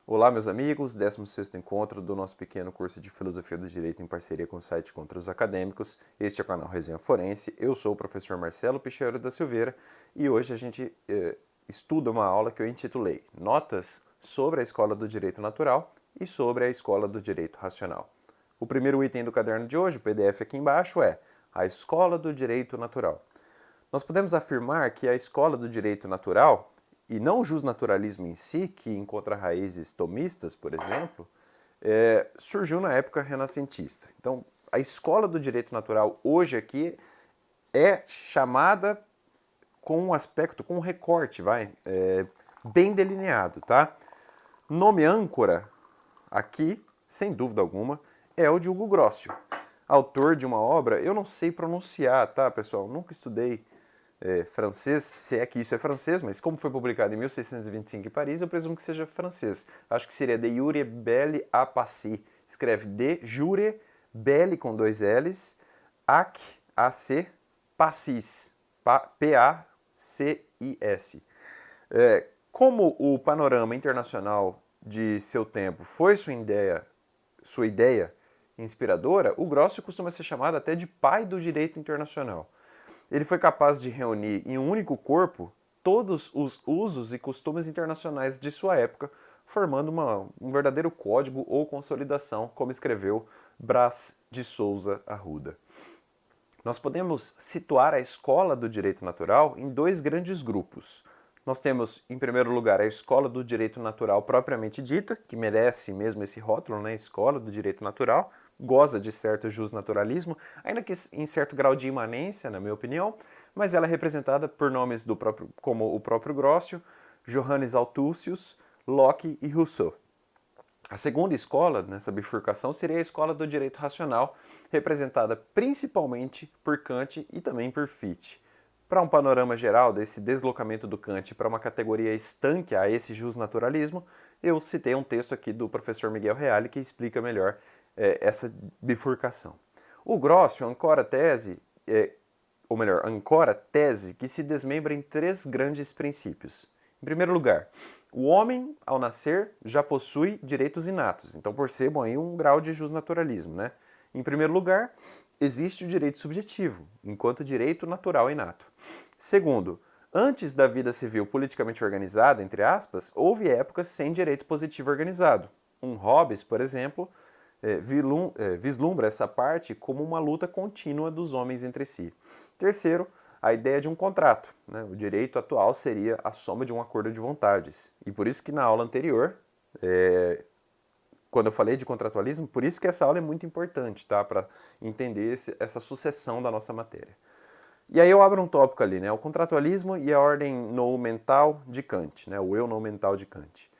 Olá, meus amigos, 16º encontro do nosso pequeno curso de Filosofia do Direito em parceria com o site Contra os Acadêmicos. Este é o canal Resenha Forense, eu sou o professor Marcelo Picheiro da Silveira e hoje a gente estuda uma aula que eu intitulei Notas sobre a Escola do Direito Natural e sobre a Escola do Direito Racional. O primeiro item do caderno de hoje, o PDF aqui embaixo, é a Escola do Direito Natural. Nós podemos afirmar que a Escola do Direito Natural, e não o justnaturalismo em si, que encontra raízes tomistas, por exemplo, surgiu na época renascentista. Então, a Escola do Direito Natural hoje aqui é chamada com um aspecto, com um recorte, bem delineado, tá? Nome âncora aqui, sem dúvida alguma, é o de Hugo Grocio, autor de uma obra, eu não sei pronunciar, tá, pessoal? Nunca estudei francês, se é que isso é francês, mas como foi publicado em 1625 em Paris, eu presumo que seja francês. Acho que seria De Jure Belli a Pacis. Escreve De Jure Belli com dois L's, ac, A-C, Pacis, P-A-C-I-S. Como o panorama internacional de seu tempo foi sua ideia inspiradora, o Grocio costuma ser chamado até de pai do direito internacional. Ele foi capaz de reunir em um único corpo todos os usos e costumes internacionais de sua época, formando um verdadeiro código ou consolidação, como escreveu Brás de Souza Arruda. Nós podemos situar a escola do direito natural em dois grandes grupos. Nós temos, em primeiro lugar, a escola do direito natural propriamente dita, que merece mesmo esse rótulo, né? Escola do direito natural, goza de certo justnaturalismo, ainda que em certo grau de imanência, na minha opinião, mas ela é representada por nomes como o próprio Grocio, Johannes Althusius, Locke e Rousseau. A segunda escola nessa bifurcação seria a escola do direito racional, representada principalmente por Kant e também por Fichte. Para um panorama geral desse deslocamento do Kant para uma categoria estanque a esse justnaturalismo, eu citei um texto aqui do professor Miguel Reale que explica melhor essa bifurcação. O Grocio ancora a tese que se desmembra em três grandes princípios. Em primeiro lugar, o homem, ao nascer, já possui direitos inatos. Então percebam aí um grau de justnaturalismo, né? Em primeiro lugar, existe o direito subjetivo, enquanto direito natural inato. Segundo, antes da vida civil politicamente organizada, entre aspas, houve épocas sem direito positivo organizado. Hobbes, por exemplo, vislumbra essa parte como uma luta contínua dos homens entre si. Terceiro, a ideia de um contrato. Né? O direito atual seria a soma de um acordo de vontades. E por isso que na aula anterior, quando eu falei de contratualismo, por isso que essa aula é muito importante, tá? Para entender essa sucessão da nossa matéria. E aí eu abro um tópico ali, né? O contratualismo e a ordem noumental de Kant, né? O eu noumental de Kant.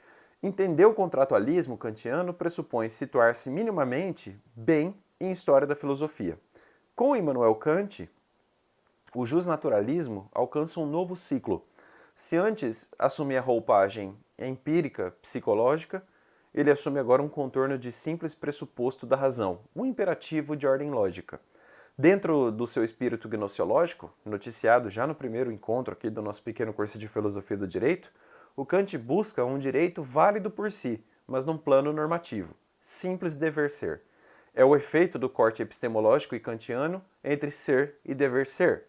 Entender o contratualismo kantiano pressupõe situar-se minimamente bem em história da filosofia. Com Immanuel Kant, o justnaturalismo alcança um novo ciclo. Se antes assumia a roupagem empírica, psicológica, ele assume agora um contorno de simples pressuposto da razão, um imperativo de ordem lógica. Dentro do seu espírito gnoseológico, noticiado já no primeiro encontro aqui do nosso pequeno curso de Filosofia do Direito, o Kant busca um direito válido por si, mas num plano normativo, simples dever ser. É o efeito do corte epistemológico e kantiano entre ser e dever ser.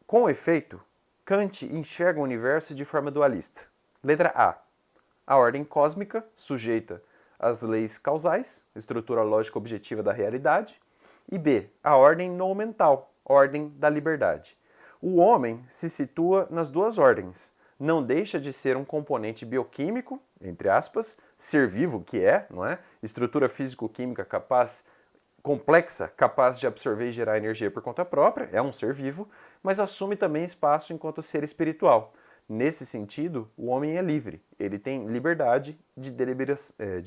Com efeito, Kant enxerga o universo de forma dualista. Letra A. A ordem cósmica, sujeita às leis causais, estrutura lógica objetiva da realidade. E B. A ordem noumental, ordem da liberdade. O homem se situa nas duas ordens. Não deixa de ser um componente bioquímico, entre aspas, ser vivo que é, não é? Estrutura físico-química complexa, capaz de absorver e gerar energia por conta própria, é um ser vivo, mas assume também espaço enquanto ser espiritual. Nesse sentido, o homem é livre, ele tem liberdade de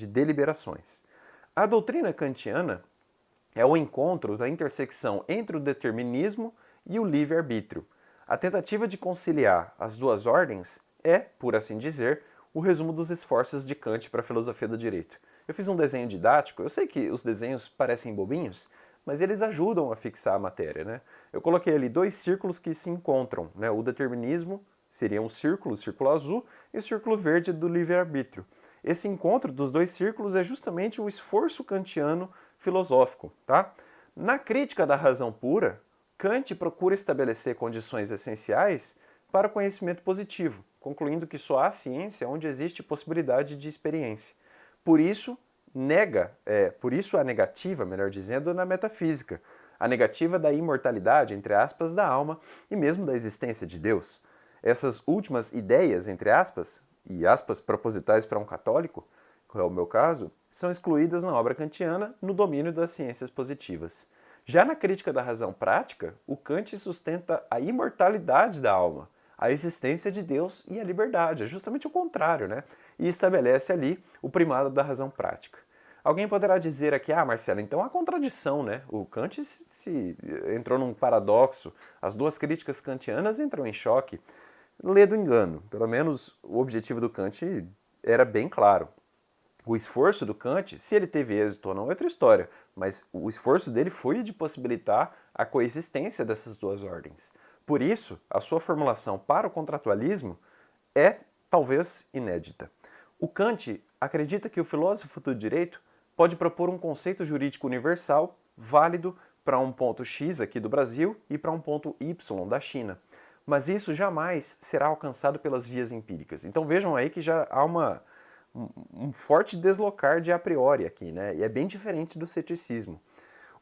deliberações. A doutrina kantiana é o encontro da intersecção entre o determinismo e o livre-arbítrio. A tentativa de conciliar as duas ordens é, por assim dizer, o resumo dos esforços de Kant para a filosofia do direito. Eu fiz um desenho didático, eu sei que os desenhos parecem bobinhos, mas eles ajudam a fixar a matéria, né? Eu coloquei ali dois círculos que se encontram, né? O determinismo Seria um círculo, o círculo azul, e o círculo verde do livre-arbítrio. Esse encontro dos dois círculos é justamente o esforço kantiano filosófico, tá? Na crítica da razão pura, Kant procura estabelecer condições essenciais para o conhecimento positivo, concluindo que só há ciência onde existe possibilidade de experiência. Por isso, por isso a negativa, melhor dizendo, na metafísica, a negativa da imortalidade, entre aspas, da alma e mesmo da existência de Deus. Essas últimas ideias, entre aspas, e aspas propositais para um católico, que é o meu caso, são excluídas na obra kantiana no domínio das ciências positivas. Já na crítica da razão prática, o Kant sustenta a imortalidade da alma, a existência de Deus e a liberdade, é justamente o contrário, né? E estabelece ali o primado da razão prática. Alguém poderá dizer aqui, Marcelo, então há contradição, né? O Kant se entrou num paradoxo, as duas críticas kantianas entram em choque. Lê do engano, pelo menos o objetivo do Kant era bem claro. O esforço do Kant, se ele teve êxito ou não, é outra história, mas o esforço dele foi de possibilitar a coexistência dessas duas ordens. Por isso, a sua formulação para o contratualismo é talvez inédita. O Kant acredita que o filósofo do direito pode propor um conceito jurídico universal, válido para um ponto X aqui do Brasil e para um ponto Y da China. Mas isso jamais será alcançado pelas vias empíricas. Então vejam aí que já há um forte deslocar de a priori aqui, né? E é bem diferente do ceticismo.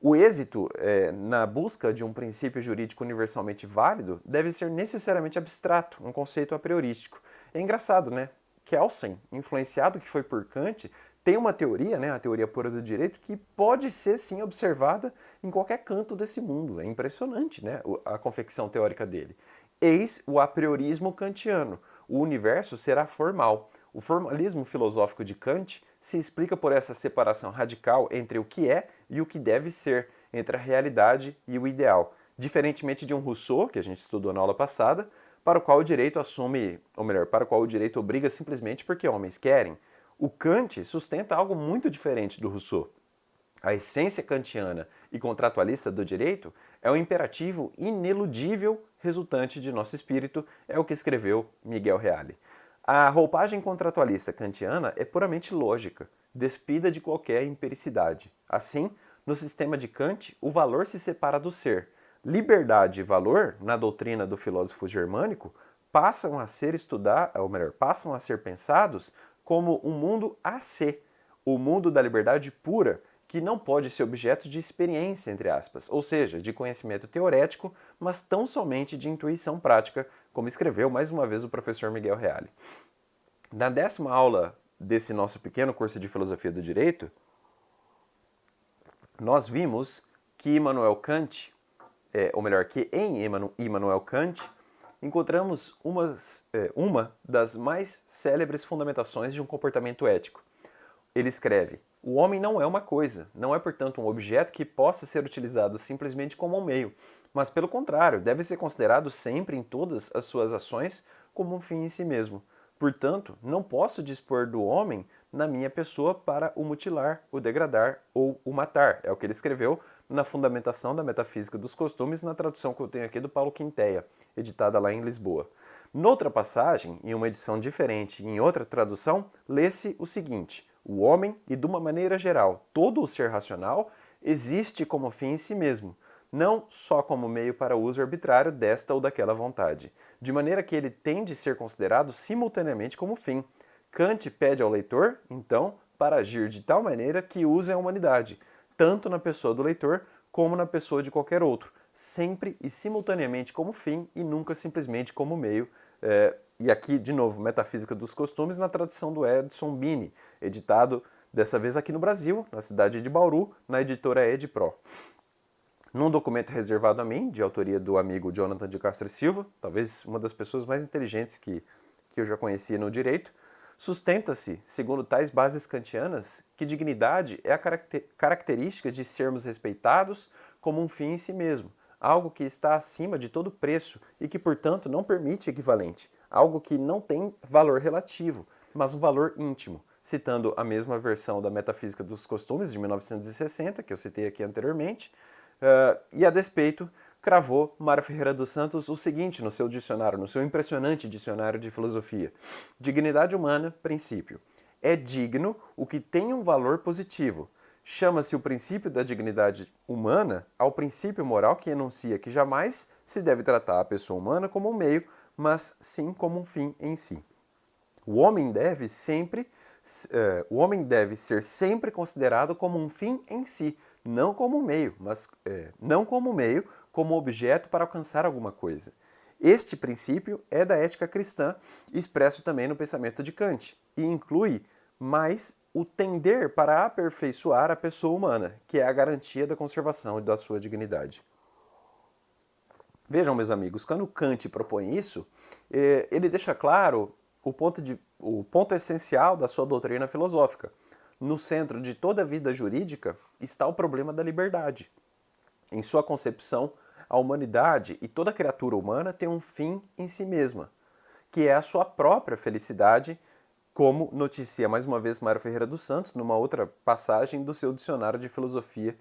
O êxito na busca de um princípio jurídico universalmente válido deve ser necessariamente abstrato, um conceito a priorístico. É engraçado, né? Kelsen, influenciado que foi por Kant, tem uma teoria, né, a teoria pura do direito, que pode ser sim observada em qualquer canto desse mundo. É impressionante, né, a confecção teórica dele. Eis o apriorismo kantiano. O universo será formal. O formalismo filosófico de Kant se explica por essa separação radical entre o que é e o que deve ser, entre a realidade e o ideal. Diferentemente de um Rousseau, que a gente estudou na aula passada, para o qual o direito assume, ou melhor, para o qual o direito obriga simplesmente porque homens querem. O Kant sustenta algo muito diferente do Rousseau. A essência kantiana e contratualista do direito é o imperativo ineludível resultante de nosso espírito, é o que escreveu Miguel Reale. A roupagem contratualista kantiana é puramente lógica, despida de qualquer empiricidade. Assim, no sistema de Kant, o valor se separa do ser. Liberdade e valor, na doutrina do filósofo germânico, passam a ser pensados como um mundo a se, o mundo da liberdade pura, que não pode ser objeto de experiência, entre aspas, ou seja, de conhecimento teorético, mas tão somente de intuição prática, como escreveu mais uma vez o professor Miguel Reale. Na 10ª aula desse nosso pequeno curso de Filosofia do Direito, nós vimos que Immanuel Kant, que em Immanuel Kant, encontramos uma das mais célebres fundamentações de um comportamento ético. Ele escreve: o homem não é uma coisa, não é, portanto, um objeto que possa ser utilizado simplesmente como um meio, mas, pelo contrário, deve ser considerado sempre em todas as suas ações como um fim em si mesmo. Portanto, não posso dispor do homem na minha pessoa para o mutilar, o degradar ou o matar. É o que ele escreveu na Fundamentação da Metafísica dos Costumes, na tradução que eu tenho aqui do Paulo Quinteia, editada lá em Lisboa. Noutra passagem, em uma edição diferente e em outra tradução, lê-se o seguinte: o homem, e de uma maneira geral, todo o ser racional, existe como fim em si mesmo, não só como meio para uso arbitrário desta ou daquela vontade, de maneira que ele tem de ser considerado simultaneamente como fim. Kant pede ao leitor, então, para agir de tal maneira que use a humanidade, tanto na pessoa do leitor como na pessoa de qualquer outro, sempre e simultaneamente como fim e nunca simplesmente como meio. E aqui, de novo, Metafísica dos Costumes, na tradução do Edson Bini, editado dessa vez aqui no Brasil, na cidade de Bauru, na editora Edpro. Num documento reservado a mim, de autoria do amigo Jonathan de Castro e Silva, talvez uma das pessoas mais inteligentes que eu já conhecia no direito, sustenta-se, segundo tais bases kantianas, que dignidade é a característica de sermos respeitados como um fim em si mesmo, algo que está acima de todo preço e que, portanto, não permite equivalente, algo que não tem valor relativo, mas um valor íntimo, citando a mesma versão da Metafísica dos Costumes, de 1960, que eu citei aqui anteriormente, E a despeito, cravou Mário Ferreira dos Santos o seguinte no seu dicionário, no seu impressionante dicionário de filosofia: dignidade humana, princípio. É digno o que tem um valor positivo. Chama-se o princípio da dignidade humana ao princípio moral que enuncia que jamais se deve tratar a pessoa humana como um meio, mas sim como um fim em si. O homem deve ser sempre considerado como um fim em si, não como um meio, não como meio, como objeto para alcançar alguma coisa. Este princípio é da ética cristã, expresso também no pensamento de Kant, e inclui mais o tender para aperfeiçoar a pessoa humana, que é a garantia da conservação da sua dignidade. Vejam, meus amigos, quando Kant propõe isso, ele deixa claro o ponto essencial da sua doutrina filosófica. No centro de toda a vida jurídica está o problema da liberdade. Em sua concepção, a humanidade e toda criatura humana tem um fim em si mesma, que é a sua própria felicidade, como noticia mais uma vez Mário Ferreira dos Santos numa outra passagem do seu dicionário de filosofia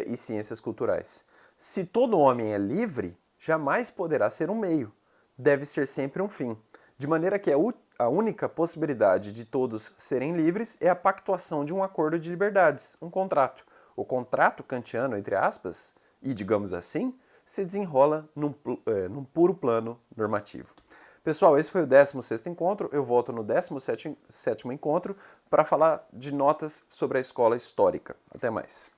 e ciências culturais. Se todo homem é livre, jamais poderá ser um meio, deve ser sempre um fim. De maneira que a única possibilidade de todos serem livres é a pactuação de um acordo de liberdades, um contrato. O contrato kantiano, entre aspas, e digamos assim, se desenrola num puro plano normativo. Pessoal, esse foi o 16º encontro. Eu volto no 17º encontro para falar de notas sobre a escola histórica. Até mais.